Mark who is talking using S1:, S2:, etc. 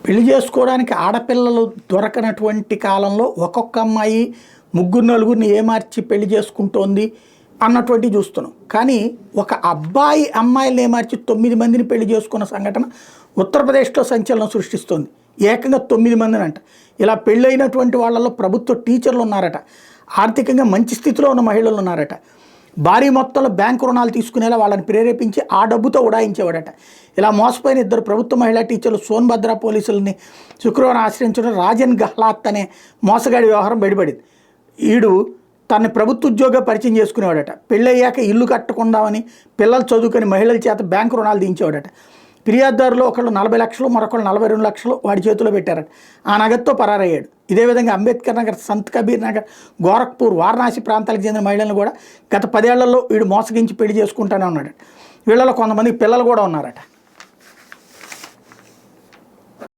S1: పెళ్లి చేసుకోవడానికి ఆడపిల్లలు దొరకనటువంటి కాలంలో ఒక్కొక్క అమ్మాయి ముగ్గురు నలుగురిని ఏమార్చి పెళ్లి చేసుకుంటోంది అన్నటువంటి చూస్తున్నాం. కానీ ఒక అబ్బాయి అమ్మాయిలను ఏమార్చి 9 మందిని పెళ్లి చేసుకున్న సంఘటన ఉత్తరప్రదేశ్లో సంచలనం సృష్టిస్తోంది. ఏకంగా 9 మందిని అంట. ఇలా పెళ్ళైనటువంటి వాళ్ళలో ప్రభుత్వ టీచర్లు ఉన్నారట, ఆర్థికంగా మంచి స్థితిలో ఉన్న మహిళలు ఉన్నారట. భారీ మొత్తంలో బ్యాంకు రుణాలు తీసుకునేలా వాళ్ళని ప్రేరేపించి ఆ డబ్బుతో ఉడాయించేవాడట. ఇలా మోసపోయిన 2 ప్రభుత్వ మహిళా టీచర్లు సోన్భద్ర పోలీసులని శుక్రవారం ఆశ్రయించడం రాజన్ గహ్లాత్ అనే మోసగాడి వ్యవహారం బయటపడింది. ఈడు తన ప్రభుత్వ ఉద్యోగ పరిచయం చేసుకునేవాడట. పెళ్ళయ్యాక ఇల్లు కట్టుకుందామని పిల్లలు చదువుకొని మహిళల చేత బ్యాంకు రుణాలు దించేవాడట. ఫిర్యాదుదారులో ఒకళ్ళు 40 లక్షలు, మరొకళ్ళు 42 లక్షలు వాడి చేతిలో పెట్టారట. ఆ నగదుతో పరారయ్యాడు. ఇదే విధంగా అంబేద్కర్ నగర్, సంత్ కబీర్ నగర్, గోరఖ్పూర్, వారణాసి ప్రాంతాలకు చెందిన మహిళలను కూడా గత 10 ఏళ్లలో వీడు మోసగించి పెళ్లి చేసుకుంటానే ఉన్నాడు. వీళ్ళలో కొంతమంది పిల్లలు కూడా ఉన్నారట.